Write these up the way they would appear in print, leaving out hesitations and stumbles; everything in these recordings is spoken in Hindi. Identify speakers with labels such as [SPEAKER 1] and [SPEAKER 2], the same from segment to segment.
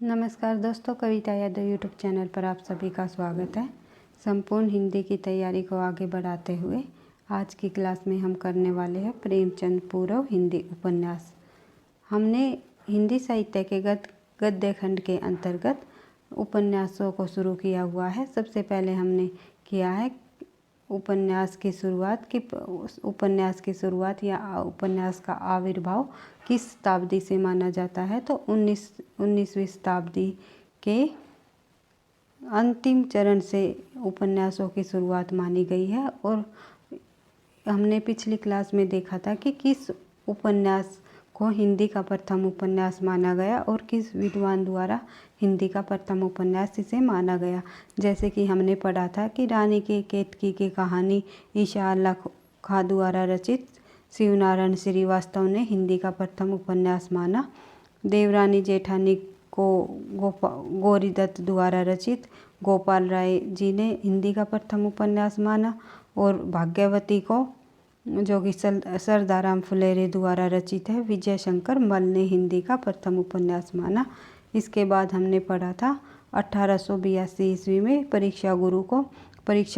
[SPEAKER 1] नमस्कार दोस्तों, कविता यादव यूट्यूब चैनल पर आप सभी का स्वागत है। संपूर्ण हिंदी की तैयारी को आगे बढ़ाते हुए आज की क्लास में हम करने वाले हैं प्रेमचंद पूर्व हिंदी उपन्यास। हमने हिंदी साहित्य के गद्य खंड के अंतर्गत उपन्यासों को शुरू किया हुआ है। सबसे पहले हमने किया है उपन्यास की शुरुआत या उपन्यास का आविर्भाव किस शताब्दी से माना जाता है, तो 19वीं शताब्दी के अंतिम चरण से उपन्यासों की शुरुआत मानी गई है। और हमने पिछली क्लास में देखा था कि किस उपन्यास को हिंदी का प्रथम उपन्यास माना गया और किस विद्वान द्वारा हिंदी का प्रथम उपन्यास इसे माना गया। जैसे कि हमने पढ़ा था कि रानी के केतकी की कहानी ईशा अल्लाह खां द्वारा रचित शिवनारायण श्रीवास्तव ने हिंदी का प्रथम उपन्यास माना। देवरानी जेठानी को गौरी दत्त द्वारा रचित गोपाल राय जी ने हिंदी का प्रथम उपन्यास माना। और भाग्यवती को, जो कि सरदाराम फुलेरे द्वारा रचित है, विजय शंकर मल ने हिंदी का प्रथम उपन्यास माना। इसके बाद हमने पढ़ा था 1882 ईस्वी में परीक्षा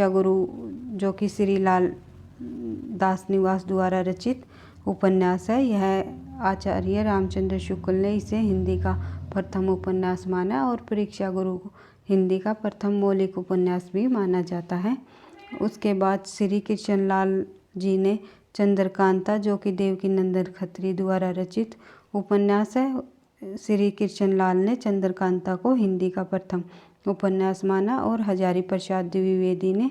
[SPEAKER 1] गुरु जो कि श्री लाल दास निवास द्वारा रचित उपन्यास है। यह आचार्य रामचंद्र शुक्ल ने इसे हिंदी का प्रथम उपन्यास माना और परीक्षा गुरु को हिंदी का प्रथम मौलिक उपन्यास भी माना जाता है। उसके बाद श्री कृष्ण लाल जी ने चंद्रकांता, जो कि देवकी नंदन खत्री द्वारा रचित उपन्यास है, श्री कृष्ण लाल ने चंद्रकांता को हिंदी का प्रथम उपन्यास माना। और हजारी प्रसाद द्विवेदी ने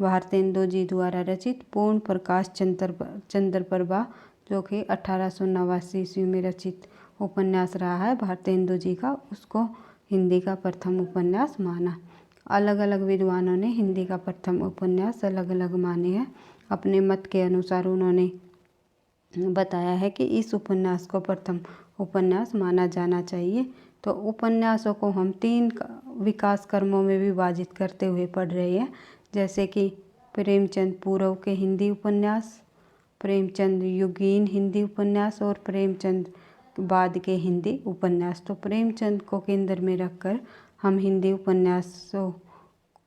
[SPEAKER 1] भारतेंदु जी द्वारा रचित पूर्ण प्रकाश चंद्र प्रभा, जो कि 1889 ईस्वी में रचित उपन्यास रहा है भारतेंदु जी का, उसको हिंदी का प्रथम उपन्यास माना। अलग अलग विद्वानों ने हिंदी का प्रथम उपन्यास अलग अलग माने हैं। अपने मत के अनुसार उन्होंने बताया है कि इस उपन्यास को प्रथम उपन्यास माना जाना चाहिए। तो उपन्यासों को हम 3 विकास क्रमों में विभाजित करते हुए पढ़ रहे हैं, जैसे कि प्रेमचंद पूर्व के हिंदी उपन्यास, प्रेमचंद युगीन हिंदी उपन्यास और प्रेमचंद बाद के हिंदी उपन्यास। तो प्रेमचंद को केंद्र में रखकर हम हिंदी उपन्यासों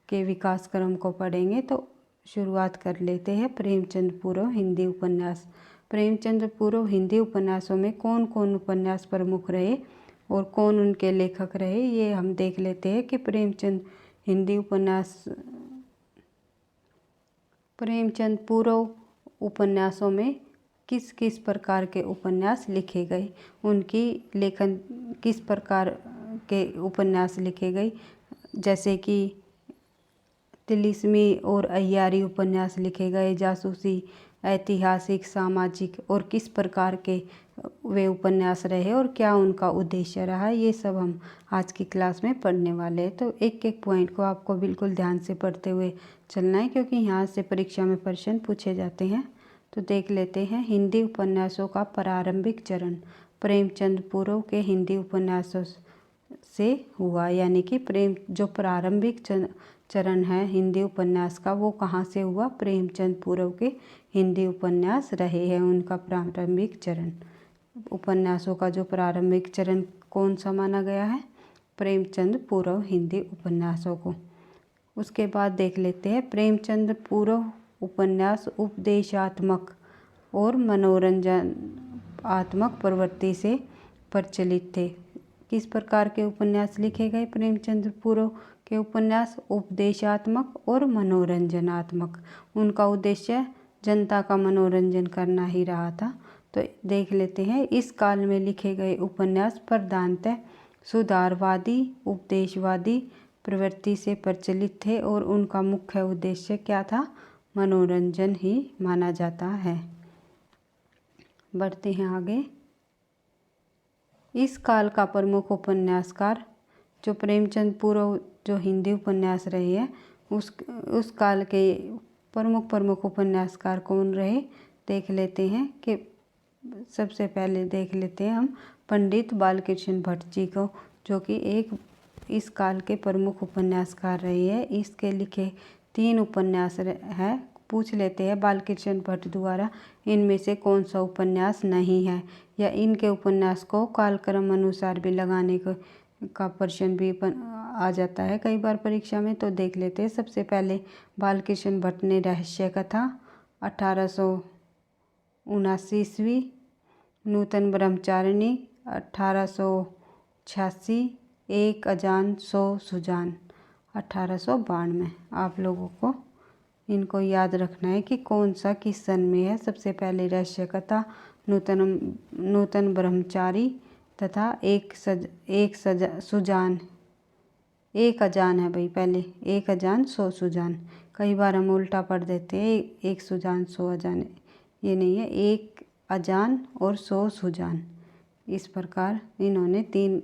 [SPEAKER 1] के विकास क्रम को पढ़ेंगे। तो शुरुआत कर लेते हैं प्रेमचंद पूर्व हिंदी उपन्यास। प्रेमचंद पूर्व हिंदी उपन्यासों में कौन कौन उपन्यास प्रमुख रहे और कौन उनके लेखक रहे, ये हम देख लेते हैं कि प्रेमचंद पूर्व उपन्यासों में किस किस प्रकार के उपन्यास लिखे गए, उनकी लेखन किस प्रकार के उपन्यास लिखे गए, जैसे कि तिलिस्मी और अय्यारी उपन्यास लिखे गए, जासूसी, ऐतिहासिक, सामाजिक, और किस प्रकार के वे उपन्यास रहे और क्या उनका उद्देश्य रहा, ये सब हम आज की क्लास में पढ़ने वाले हैं। तो एक एक पॉइंट को आपको बिल्कुल ध्यान से पढ़ते हुए चलना है, क्योंकि यहाँ से परीक्षा में प्रश्न पूछे जाते हैं। तो देख लेते हैं हिंदी उपन्यासों का प्रारंभिक चरण। प्रेमचंद पूर्व के हिंदी उपन्यासों से हुआ, यानी कि जो प्रारंभिक चरण है हिंदी उपन्यास का, वो कहाँ से हुआ? प्रेमचंद पूर्व के हिंदी उपन्यास रहे हैं उनका प्रारंभिक चरण। उपन्यासों का जो प्रारंभिक चरण कौन सा माना गया है? प्रेमचंद पूर्व हिंदी उपन्यासों को। उसके बाद देख लेते हैं प्रेमचंद पूर्व उपन्यास उपदेशात्मक और मनोरंजनात्मक प्रवृत्ति से प्रचलित थे। किस प्रकार के उपन्यास लिखे गए प्रेमचंद पूर्व के उपन्यास? उपदेशात्मक और मनोरंजनात्मक। उनका उद्देश्य जनता का मनोरंजन करना ही रहा था। तो देख लेते हैं, इस काल में लिखे गए उपन्यास प्रधानतः सुधारवादी, उपदेशवादी प्रवृत्ति से प्रचलित थे और उनका मुख्य उद्देश्य क्या था? मनोरंजन ही माना जाता है। बढ़ते हैं आगे। इस काल का प्रमुख उपन्यासकार, जो प्रेमचंद पूर्व जो हिंदी उपन्यास रहे हैं, उस काल के प्रमुख उपन्यासकार कौन रहे, देख लेते हैं। कि सबसे पहले देख लेते हैं हम पंडित बालकृष्ण भट्ट जी को, जो कि इस काल के प्रमुख उपन्यासकार रहे हैं। इसके लिखे 3 उपन्यास हैं। पूछ लेते हैं बालकृष्ण भट्ट द्वारा इनमें से कौन सा उपन्यास नहीं है, या इनके उपन्यास को कालक्रम अनुसार भी लगाने को का प्रश्न भी आ जाता है कई बार परीक्षा में, तो देख लेते हैं। सबसे पहले बालकृष्ण भट्ट ने रहस्य कथा 1879 ईस्वी, नूतन ब्रह्मचारिणी 1886, एक अजान सौ सुजान 1892। आप लोगों को इनको याद रखना है कि कौन सा किस सन में है। सबसे पहले रहस्य कथा, नूतन ब्रह्मचारी तथा एक सुजान, एक अजान है भाई, पहले एक अजान सौ सुजान। कई बार हम उल्टा पढ़ देते हैं, एक सुजान सौ अजान, ये नहीं है, एक अजान और सौ सुजान। इस प्रकार इन्होंने 3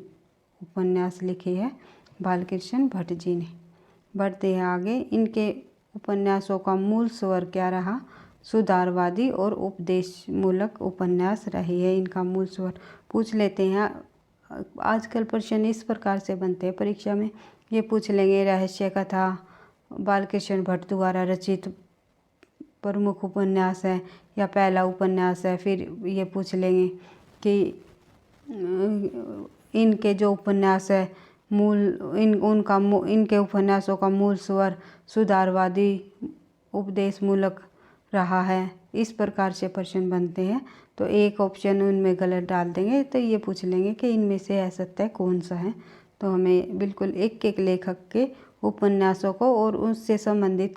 [SPEAKER 1] उपन्यास लिखे हैं बालकृष्ण भट्ट जी ने। बढ़ते हैं आगे। इनके उपन्यासों का मूल स्वर क्या रहा? सुधारवादी और उपदेशमूलक उपन्यास रहे हैं इनका मूल स्वर। पूछ लेते हैं, आजकल प्रश्न इस प्रकार से बनते हैं परीक्षा में, ये पूछ लेंगे रहस्य कथा बालकृष्ण भट्ट द्वारा रचित प्रमुख उपन्यास है या पहला उपन्यास है। फिर ये पूछ लेंगे कि इनके जो उपन्यास है इनके उपन्यासों का मूल स्वर सुधारवादी उपदेशमूलक रहा है। इस प्रकार से प्रश्न बनते हैं। तो एक ऑप्शन उनमें गलत डाल देंगे, तो ये पूछ लेंगे कि इनमें से असत्य कौन सा है। तो हमें बिल्कुल एक एक लेखक के उपन्यासों को और उससे संबंधित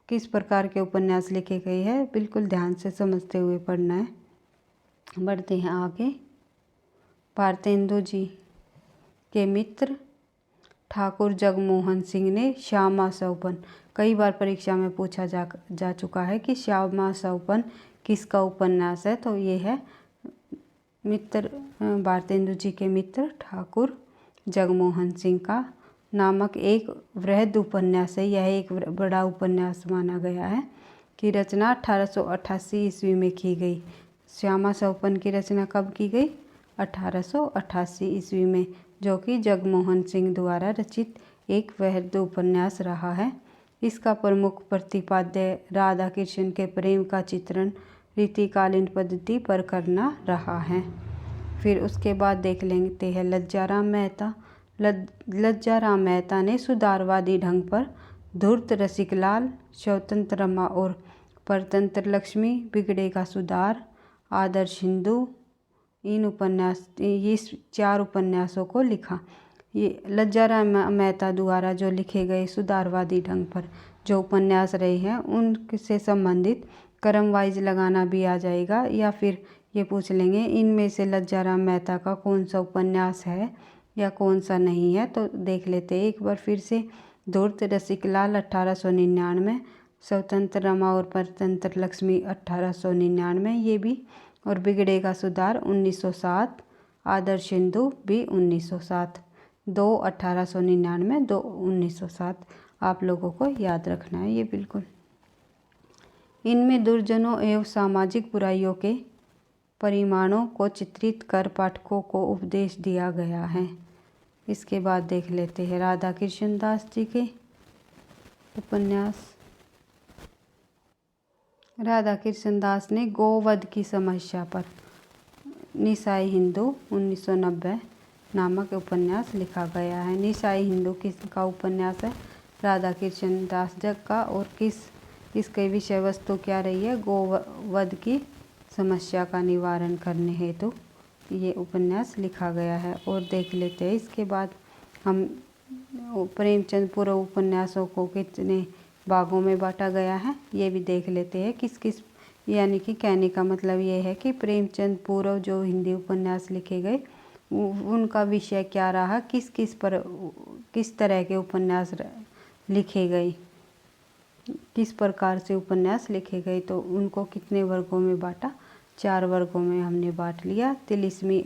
[SPEAKER 1] किस प्रकार के उपन्यास लिखे गए हैं बिल्कुल ध्यान से समझते हुए पढ़ना है। बढ़ते हैं आगे। भारतेंदु जी के मित्र ठाकुर जगमोहन सिंह ने श्यामा सौपन, कई बार परीक्षा में पूछा जा चुका है कि श्यामा सौपन किसका उपन्यास है। तो ये है मित्र भारतेंदु जी के मित्र ठाकुर जगमोहन सिंह का नामक एक वृहद उपन्यास है। यह एक बड़ा उपन्यास माना गया है कि रचना 1888 ईस्वी में की गई। श्यामा सौपन की रचना कब की गई? 1888 ईस्वी में, जो कि जगमोहन सिंह द्वारा रचित एक वृहद उपन्यास रहा है। इसका प्रमुख प्रतिपाद्य राधा कृष्ण के प्रेम का चित्रण रीतिकालीन पद्धति पर करना रहा है। फिर उसके बाद देख लेते हैं लज्जाराम मेहता। लज्जाराम मेहता ने सुधारवादी ढंग पर धूर्त रसिकलाल, स्वतंत्र रमा और परतंत्र लक्ष्मी, बिगड़े का सुधार, आदर्श हिंदू, इस 4 उपन्यासों को लिखा। ये लज्जाराम मेहता द्वारा जो लिखे गए सुधारवादी ढंग पर जो उपन्यास रहे हैं उनसे संबंधित क्रम वाइज लगाना भी आ जाएगा, या फिर ये पूछ लेंगे इनमें से लज्जाराम मेहता का कौन सा उपन्यास है या कौन सा नहीं है। तो देख लेते हैं एक बार फिर से। धूर्त रसिकलाल 1899, स्वतंत्र रमा और परतंत्र लक्ष्मी 1899 ये भी, और बिगड़े का सुधार 1907, आदर्श हिंदू भी 1907। 2 1899, 2 1907 आप लोगों को याद रखना है ये बिल्कुल। इनमें दुर्जनों एवं सामाजिक बुराइयों के परिमाणों को चित्रित कर पाठकों को उपदेश दिया गया है। इसके बाद देख लेते हैं राधा कृष्ण दास जी के उपन्यास। राधा कृष्ण दास ने गोवध की समस्या पर निसाई हिंदू 1990 नामक उपन्यास लिखा गया है। निसाई हिंदू किसका उपन्यास है? राधा कृष्ण दास जग का। और इसके विषय वस्तु क्या रही है? गोवध की समस्या का निवारण करने हेतु ये उपन्यास लिखा गया है। और देख लेते हैं इसके बाद हम प्रेमचंद पूर्व उपन्यासों को कितने भागों में बांटा गया है ये भी देख लेते हैं। किस यानी कि कहने का मतलब ये है कि प्रेमचंद पूर्व जो हिंदी उपन्यास लिखे गए उनका विषय क्या रहा, किस तरह के उपन्यास लिखे गए, किस प्रकार से उपन्यास लिखे गए। तो उनको कितने वर्गों में बांटा? 4 वर्गों में हमने बांट लिया। तिलिस्मी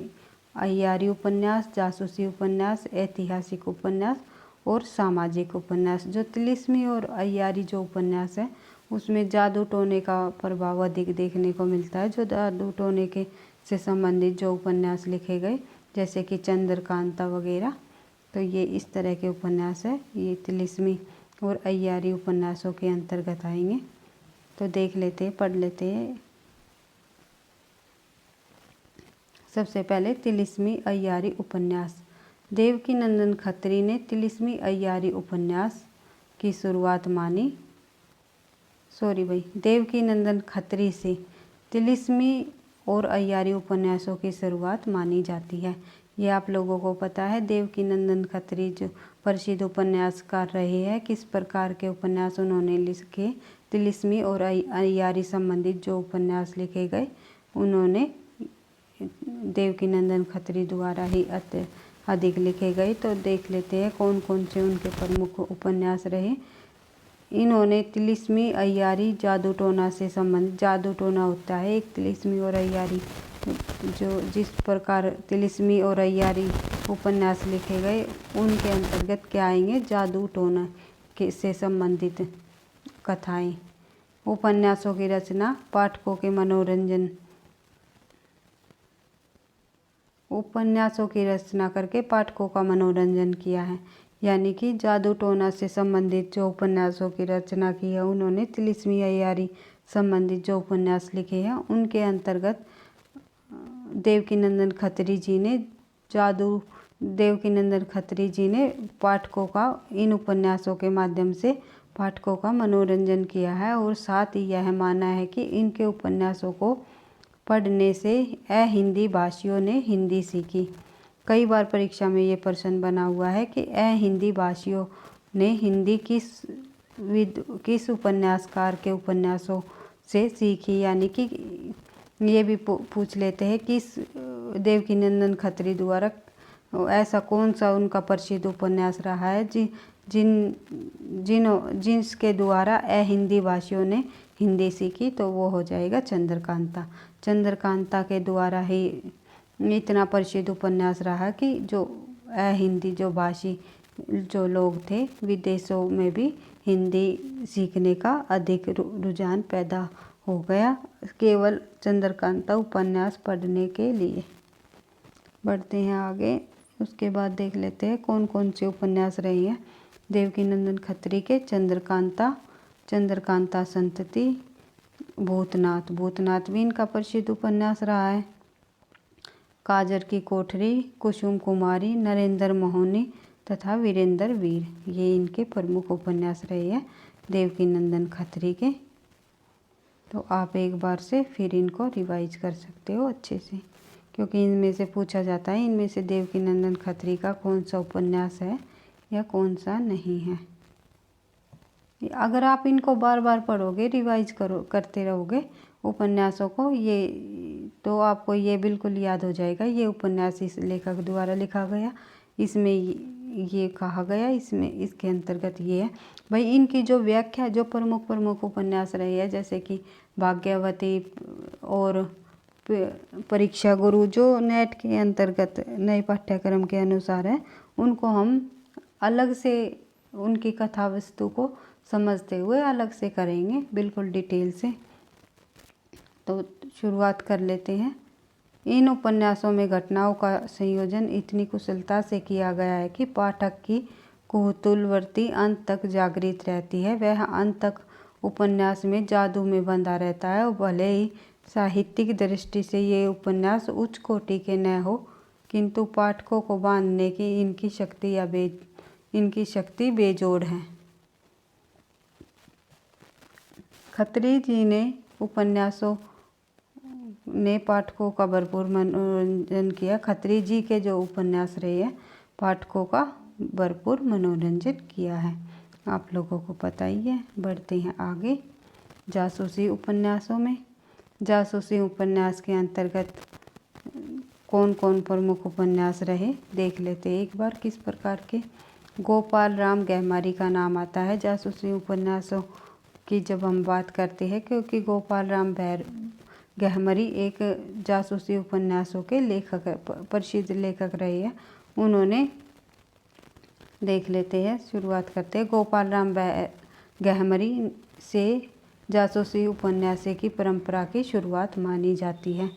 [SPEAKER 1] अय्यारी उपन्यास, जासूसी उपन्यास, ऐतिहासिक उपन्यास और सामाजिक उपन्यास। जो तिलिस्मी और अय्यारी जो उपन्यास है उसमें जादू टोने का प्रभाव अधिक देखने को मिलता है। जो जादू टोने के से संबंधित जो उपन्यास लिखे गए जैसे कि चंद्रकांता वगैरह, तो ये इस तरह के उपन्यास है, ये तिलिस्मी और अय्यारी उपन्यासों के अंतर्गत आएंगे। तो देख लेते हैं, पढ़ लेते हैं। सबसे पहले तिलिस्मी अय्यारी उपन्यास। देवकीनंदन खत्री ने तिलिस्मी अय्यारी उपन्यास की शुरुआत मानी। देवकीनंदन खत्री से तिलिस्मी और अय्यारी उपन्यासों की शुरुआत मानी जाती है। ये आप लोगों को पता है। देवकीनंदन खत्री जो प्रसिद्ध उपन्यासकार रहे हैं, किस प्रकार के उपन्यास उन्होंने लिखे, तिलिस्मी और अय्यारी संबंधित जो उपन्यास लिखे गए उन्होंने देवकीनंदन खत्री द्वारा ही अधिक लिखे गए। तो देख लेते हैं कौन कौन से उनके प्रमुख उपन्यास रहे। इन्होंने तिलिस्मी अय्यारी जादू टोना से संबंधित, जादू टोना होता है एक तिलिस्मी और अय्यारी, जो जिस प्रकार तिलिस्मी और अय्यारी उपन्यास लिखे गए उनके अंतर्गत क्या आएंगे, जादू टोना के से संबंधित कथाएं। उपन्यासों की रचना पाठकों के मनोरंजन, उपन्यासों की रचना करके पाठकों का मनोरंजन किया है। यानी कि जादू टोना से संबंधित जो उपन्यासों की रचना की है उन्होंने, तिलिस्मी अय्यारी संबंधित जो उपन्यास लिखे हैं उनके अंतर्गत देवकीनंदन खत्री जी ने पाठकों का, इन उपन्यासों के माध्यम से पाठकों का मनोरंजन किया है। और साथ ही यह माना है कि इनके उपन्यासों को पढ़ने से अहिंदी भाषियों ने हिंदी सीखी। कई बार परीक्षा में ये प्रश्न बना हुआ है कि अहिंदी भाषियों ने हिंदी किस उपन्यासकार के उपन्यासों से सीखी। यानी कि ये भी पूछ लेते हैं किस देवकीनंदन खत्री द्वारा ऐसा कौन सा उनका प्रसिद्ध उपन्यास रहा है जिसके द्वारा अहिंदी भाषियों ने हिंदी सीखी, तो वो हो जाएगा चंद्रकांता। चंद्रकांता के द्वारा ही इतना प्रसिद्ध उपन्यास रहा कि जो अहिंदी जो भाषी जो लोग थे विदेशों में भी हिंदी सीखने का अधिक रुझान पैदा हो गया केवल चंद्रकांता उपन्यास पढ़ने के लिए। बढ़ते हैं आगे, उसके बाद देख लेते हैं कौन कौन से उपन्यास रहे हैं देवकीनंदन खत्री के। चंद्रकांता संतति, भूतनाथ भी इनका प्रसिद्ध उपन्यास रहा है। काजर की कोठरी, कुसुम कुमारी, नरेंद्र मोहनी तथा वीरेंद्र वीर, ये इनके प्रमुख उपन्यास रहे हैं देवकीनंदन खत्री के। तो आप एक बार से फिर इनको रिवाइज कर सकते हो अच्छे से, क्योंकि इनमें से पूछा जाता है इनमें से देवकीनंदन खत्री का कौन सा उपन्यास है या कौन सा नहीं है। अगर आप इनको बार बार पढ़ोगे, रिवाइज करते रहोगे उपन्यासों को, ये तो आपको ये बिल्कुल याद हो जाएगा ये उपन्यास इस लेखक द्वारा लिखा गया, इसमें ये कहा गया, इसमें इसके अंतर्गत ये है। भाई इनकी जो व्याख्या, जो प्रमुख उपन्यास रहे हैं जैसे कि भाग्यवती और परीक्षा गुरु, जो नेट के अंतर्गत नए पाठ्यक्रम के अनुसार है, उनको हम अलग से उनकी कथा वस्तु को समझते हुए अलग से करेंगे बिल्कुल डिटेल से। तो शुरुआत कर लेते हैं। इन उपन्यासों में घटनाओं का संयोजन इतनी कुशलता से किया गया है कि पाठक की कुतूहलवृत्ति अंत तक जागृत रहती है। वह अंत तक उपन्यास में जादू में बंधा रहता है। और भले ही साहित्यिक दृष्टि से ये उपन्यास उच्च कोटि के न हो, किंतु पाठकों को बांधने की इनकी शक्ति बेजोड़ है। खत्री जी ने उपन्यासों ने पाठकों का भरपूर मनोरंजन किया। खत्री जी के जो उपन्यास रहे हैं पाठकों का भरपूर मनोरंजन किया है, आप लोगों को पता ही है। बढ़ते हैं आगे जासूसी उपन्यासों में। जासूसी उपन्यास के अंतर्गत कौन कौन प्रमुख उपन्यास रहे देख लेते हैं एक बार किस प्रकार के। गोपाल राम गहमारी का नाम आता है जासूसी उपन्यासों की जब हम बात करते हैं, क्योंकि गोपाल राम गहमरी एक जासूसी उपन्यासों के लेखक, प्रसिद्ध लेखक रहे हैं। उन्होंने देख लेते हैं, शुरुआत करते हैं। गोपाल राम गहमरी से जासूसी उपन्यास की परंपरा की शुरुआत मानी जाती है।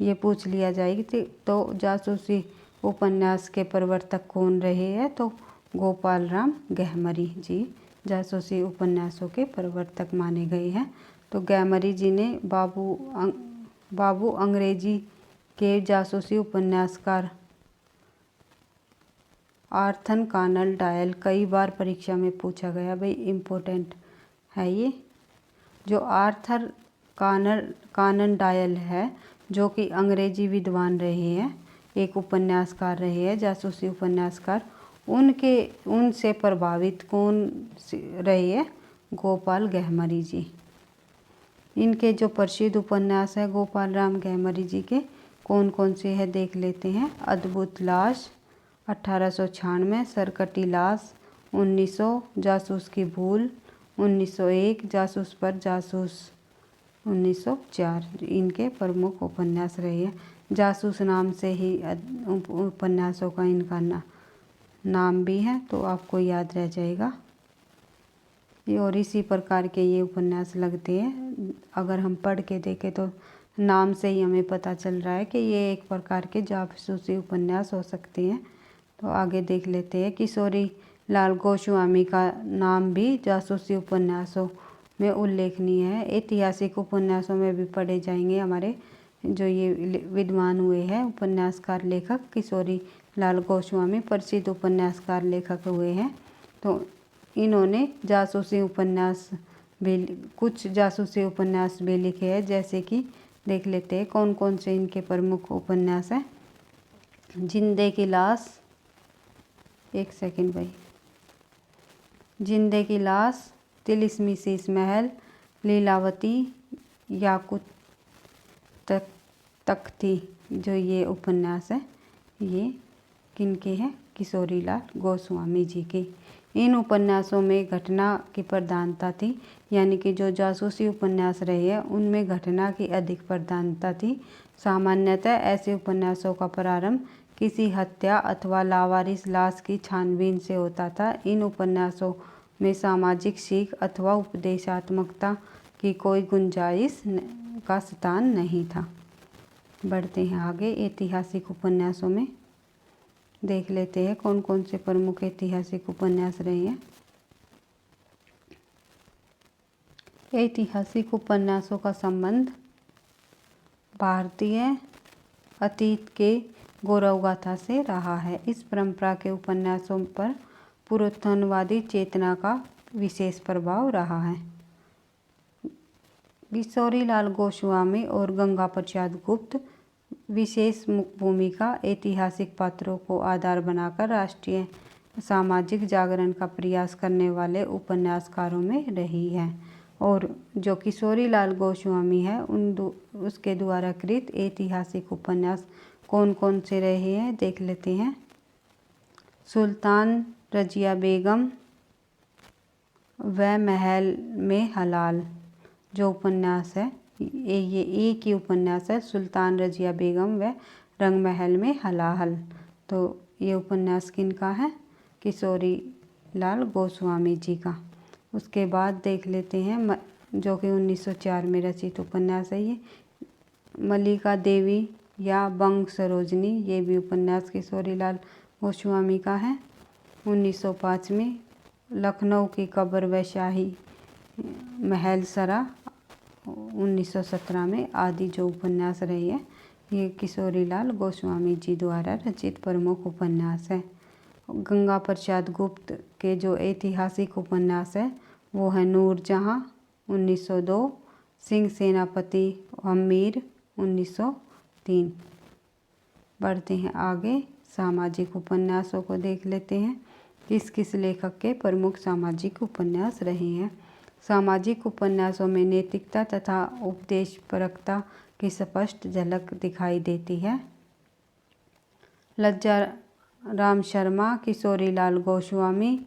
[SPEAKER 1] ये पूछ लिया जाएगी तो जासूसी उपन्यास के प्रवर्तक कौन रहे हैं, तो गोपाल राम गहमरी जी जासूसी उपन्यासों के प्रवर्तक माने गए हैं। तो गहमरी जी ने बाबू अंग्रेजी के जासूसी उपन्यासकार आर्थर कॉनन डॉयल, कई बार परीक्षा में पूछा गया भाई, इम्पोर्टेंट है ये। जो आर्थर कॉनन डॉयल है, जो कि अंग्रेजी विद्वान रहे हैं, एक उपन्यासकार रहे हैं, जासूसी उपन्यासकार, उनसे प्रभावित कौन रहे हैं? गोपाल गहमरी जी। इनके जो प्रसिद्ध उपन्यास है गोपाल राम गहमरी जी के, कौन कौन से हैं देख लेते हैं। अद्भुत लाश 1896, सरकटी लाश 1900, जासूस की भूल 1901, जासूस पर जासूस 1904 इनके प्रमुख उपन्यास रहे हैं। जासूस नाम से ही उपन्यासों का इनका नाम भी है, तो आपको याद रह जाएगा ये। और इसी प्रकार के ये उपन्यास लगते हैं। अगर हम पढ़ के देखें तो नाम से ही हमें पता चल रहा है कि ये एक प्रकार के जासूसी उपन्यास हो सकते हैं। तो आगे देख लेते हैं। किशोरी लाल गोस्वामी का नाम भी जासूसी उपन्यासों में उल्लेखनीय है। ऐतिहासिक उपन्यासों में भी पढ़े जाएंगे। हमारे जो ये विद्वान हुए हैं उपन्यासकार लेखक, किशोरी लाल गोस्वामी प्रसिद्ध उपन्यासकार लेखक हुए हैं। तो इन्होंने जासूसी उपन्यास भी, कुछ जासूसी उपन्यास भी लिखे हैं। जैसे कि देख लेते हैं कौन कौन से इनके प्रमुख उपन्यास हैं। जिंदे की लाश, एक सेकंड भाई, जिंदे की लाश, तिलिस्मी शीश महल, लीलावती, याकूत तख्ती, जो ये उपन्यास है ये किनके हैं? किशोरी लाल गोस्वामी जी के। इन उपन्यासों में घटना की प्रधानता थी, यानी कि जो जासूसी उपन्यास रहे हैं उनमें घटना की अधिक प्रधानता थी। सामान्यतः ऐसे उपन्यासों का प्रारंभ किसी हत्या अथवा लावारिस लाश की छानबीन से होता था। इन उपन्यासों में सामाजिक सीख अथवा उपदेशात्मकता की कोई गुंजाइश का स्थान नहीं था। बढ़ते हैं आगे। ऐतिहासिक उपन्यासों में देख लेते हैं कौन कौन से प्रमुख ऐतिहासिक उपन्यास रहे हैं। ऐतिहासिक उपन्यासों का संबंध भारतीय अतीत के गौरव गाथा से रहा है। इस परंपरा के उपन्यासों पर पुनरुत्थानवादी चेतना का विशेष प्रभाव रहा है। किशोरी लाल गोस्वामी और गंगा प्रसाद गुप्त विशेष भूमिका ऐतिहासिक पात्रों को आधार बनाकर राष्ट्रीय सामाजिक जागरण का प्रयास करने वाले उपन्यासकारों में रही है। और जो किशोरी लाल गोस्वामी है उसके द्वारा कृत ऐतिहासिक उपन्यास कौन कौन से रहे हैं देख लेते हैं। सुल्तान रजिया बेगम व महल में हलाल, जो उपन्यास है ये एक ही उपन्यास है, सुल्तान रजिया बेगम व रंग महल में हलाहल। तो ये उपन्यास किनका है? किशोरी लाल गोस्वामी जी का। उसके बाद देख लेते हैं जो कि 1904 में रचित उपन्यास है ये, मल्लिका देवी या बंग सरोजनी, ये भी उपन्यास किशोरी लाल गोस्वामी का है। 1905 में लखनऊ की कब्र व शाही महल सरा, 1917 में आदि जो उपन्यास रही है ये किशोरी लाल गोस्वामी जी द्वारा रचित प्रमुख उपन्यास है। गंगा प्रसाद गुप्त के जो ऐतिहासिक उपन्यास है वो है नूरजहाँ 1902, सिंह सेनापति हमीर 1903। बढ़ते हैं आगे। सामाजिक उपन्यासों को देख लेते हैं। किस किस लेखक के प्रमुख सामाजिक उपन्यास रहे हैं। सामाजिक उपन्यासों में नैतिकता तथा उपदेशपरकता की स्पष्ट झलक दिखाई देती है। लज्जा राम शर्मा, किशोरी लाल गोस्वामी,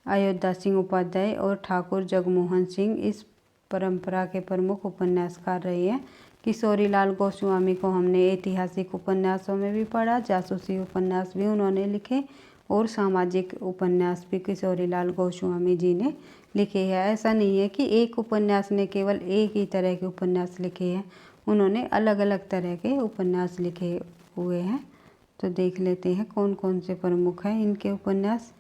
[SPEAKER 1] अयोध्या सिंह उपाध्याय और ठाकुर जगमोहन सिंह इस परंपरा के प्रमुख उपन्यासकार रहे हैं। किशोरी लाल गोस्वामी को हमने ऐतिहासिक उपन्यासों में भी पढ़ा, जासूसी उपन्यास भी उन्होंने लिखे और सामाजिक उपन्यास भी किशोरी लाल गोस्वामी जी ने लिखे हैं। ऐसा नहीं है कि एक उपन्यास ने केवल एक ही तरह के उपन्यास लिखे हैं, उन्होंने अलग अलग तरह के उपन्यास लिखे हुए हैं। तो देख लेते हैं कौन कौन से प्रमुख हैं इनके उपन्यास।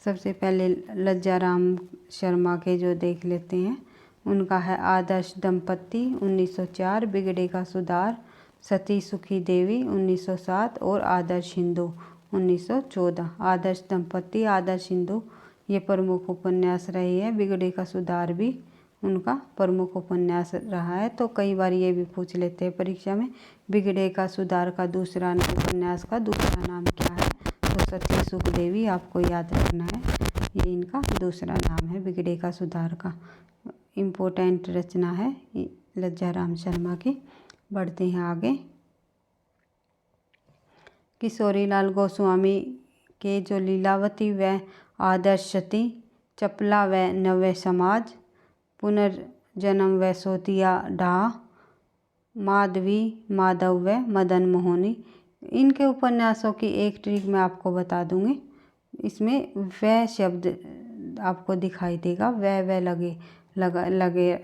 [SPEAKER 1] सबसे पहले लज्जा राम शर्मा के जो देख लेते हैं, उनका है आदर्श दंपत्ति 1904, बिगड़े का सुधार, सती सुखी देवी 1907 और आदर्श हिंदू 1914। आदर्श दंपति, आदर्श हिंदू ये प्रमुख उपन्यास रही है। बिगड़े का सुधार भी उनका प्रमुख उपन्यास रहा है। तो कई बार ये भी पूछ लेते हैं परीक्षा में, बिगड़े का सुधार का दूसरा उपन्यास का दूसरा नाम क्या है? तो सती सुखदेवी आपको याद रखना है, ये इनका दूसरा नाम है बिगड़े का सुधार का। इम्पोर्टेंट रचना है लज्जा राम शर्मा की। बढ़ते हैं आगे। किशोरीलाल गोस्वामी के जो लीलावती व आदर्शती, चपला व नव्य समाज, पुनर्जन्म व सोतिया डाह, माधवी, माधव व मदन मोहनी, इनके उपन्यासों की एक ट्रिक मैं आपको बता दूंगी। इसमें वह शब्द आपको दिखाई देगा, वह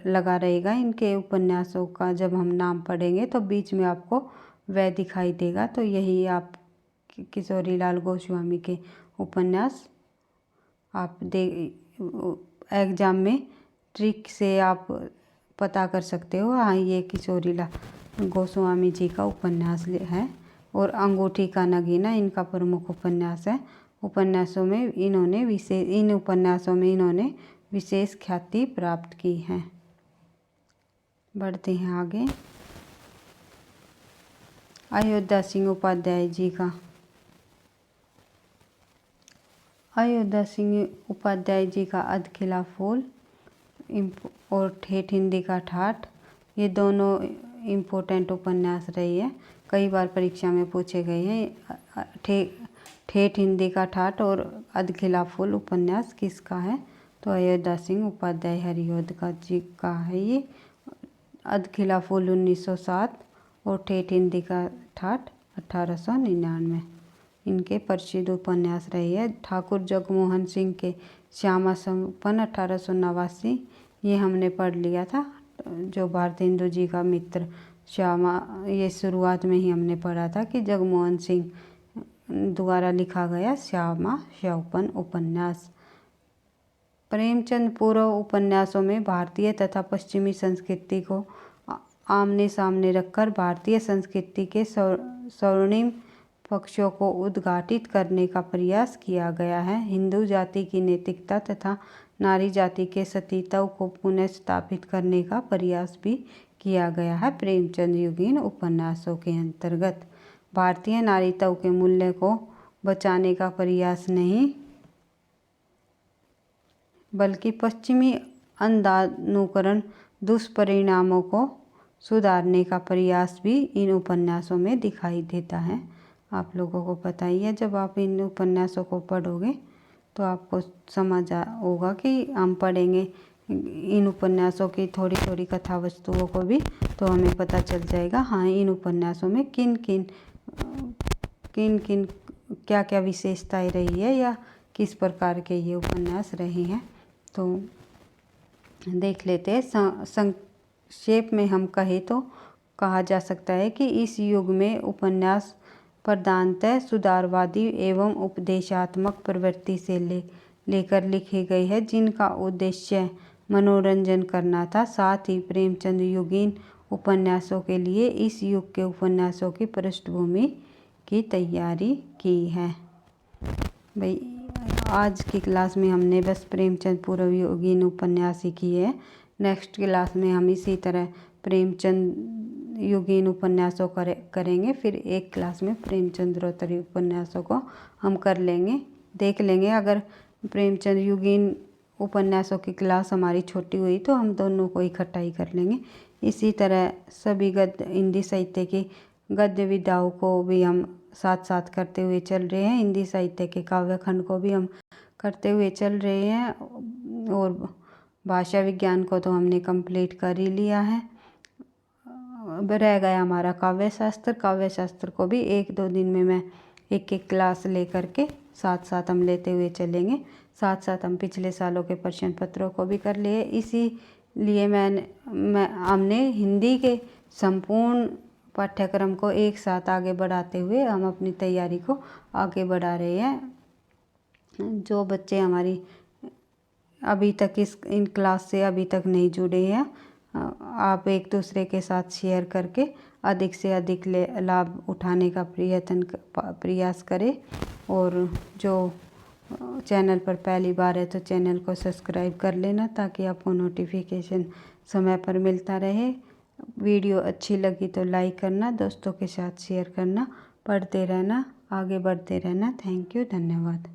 [SPEAKER 1] लगा रहेगा इनके उपन्यासों का। जब हम नाम पढ़ेंगे तो बीच में आपको वह दिखाई देगा। तो यही आप किशोरीलाल गोस्वामी के उपन्यास आप एग्जाम में ट्रिक से आप पता कर सकते हो। हाँ, ये किशोरीलाल गोस्वामी जी का उपन्यास है। और अंगूठी का नगीना इनका प्रमुख उपन्यास है। इन उपन्यासों में इन्होंने विशेष ख्याति प्राप्त की है। बढ़ते हैं आगे। अयोध्या सिंह उपाध्याय जी का, अयोध्या सिंह उपाध्याय जी का अधखिला फूल और ठेठ हिंदी का ठाठ, ये दोनों इम्पोर्टेंट उपन्यास रही है। कई बार परीक्षा में पूछे गए हैं। ठेठ हिंदी का ठाठ और अधखिला फूल उपन्यास किसका है? तो अयोध्या सिंह उपाध्याय हरिऔध जी का है ये। अधखिला फूल 1907 और ठेठ हिंदी का ठाठ 1899 इनके प्रसिद्ध उपन्यास रही है। ठाकुर जगमोहन सिंह के श्यामा संपन्न 1889, ये हमने पढ़ लिया था। जो भारतेंदु जी का मित्र श्यामा, ये शुरुआत में ही हमने पढ़ा था कि जगमोहन सिंह द्वारा लिखा गया श्यामा संपन्न उपन्यास। प्रेमचंद पूर्व उपन्यासों में भारतीय तथा पश्चिमी संस्कृति को आमने सामने रखकर भारतीय संस्कृति के स्वर्णिम पक्षों को उद्घाटित करने का प्रयास किया गया है। हिंदू जाति की नैतिकता तथा नारी जाति के सतीत्व को पुनः स्थापित करने का प्रयास भी किया गया है। प्रेमचंद युगीन उपन्यासों के अंतर्गत भारतीय नारीत्व के मूल्य को बचाने का प्रयास नहीं, बल्कि पश्चिमी अंधानुकरण दुष्परिणामों को सुधारने का प्रयास भी इन उपन्यासों में दिखाई देता है। आप लोगों को पता ही है, जब आप इन उपन्यासों को पढ़ोगे तो आपको समझ होगा कि हम पढ़ेंगे इन उपन्यासों की थोड़ी थोड़ी कथा वस्तुओं को भी, तो हमें पता चल जाएगा हाँ इन उपन्यासों में किन किन क्या क्या विशेषताएं रही है या किस प्रकार के ये उपन्यास रहे हैं। तो देख लेते हैं। संक्षेप में हम कहें तो कहा जा सकता है कि इस युग में उपन्यास प्रधानतः सुधारवादी एवं उपदेशात्मक प्रवृत्ति से लेकर लिखी गई है, जिनका उद्देश्य मनोरंजन करना था। साथ ही प्रेमचंद युगीन उपन्यासों के लिए इस युग के उपन्यासों की पृष्ठभूमि की तैयारी की है। भाई आज की क्लास में हमने बस प्रेमचंद पूर्व युगीन उपन्यास ही किए हैं। नेक्स्ट क्लास में हम इसी तरह प्रेमचंद युगीन उपन्यासों करेंगे। फिर एक क्लास में प्रेमचंद्रोत्तरी उपन्यासों को हम कर लेंगे, देख लेंगे। अगर प्रेमचंद युगीन उपन्यासों की क्लास हमारी छोटी हुई तो हम दोनों को इकट्ठा ही कर लेंगे। इसी तरह सभी गद्य हिंदी साहित्य की गद्य विधाओं को भी हम साथ साथ करते हुए चल रहे हैं। हिंदी साहित्य के काव्य खंड को भी हम करते हुए चल रहे हैं। और भाषा विज्ञान को तो हमने कंप्लीट कर ही लिया है। अब रह गया हमारा काव्य शास्त्र। काव्य शास्त्र को भी 1-2 दिन में मैं एक क्लास लेकर के साथ साथ हम लेते हुए चलेंगे। साथ साथ हम पिछले सालों के प्रश्न पत्रों को भी कर लिए। इसीलिए हमने हिंदी के संपूर्ण पाठ्यक्रम को एक साथ आगे बढ़ाते हुए हम अपनी तैयारी को आगे बढ़ा रहे हैं। जो बच्चे हमारी अभी तक इन क्लास से अभी तक नहीं जुड़े हैं, आप एक दूसरे के साथ शेयर करके अधिक से अधिक लाभ उठाने का प्रयास करें। और जो चैनल पर पहली बार है तो चैनल को सब्सक्राइब कर लेना, ताकि आपको नोटिफिकेशन समय पर मिलता रहे। वीडियो अच्छी लगी तो लाइक करना, दोस्तों के साथ शेयर करना, पढ़ते रहना, आगे बढ़ते रहना। थैंक यू, धन्यवाद।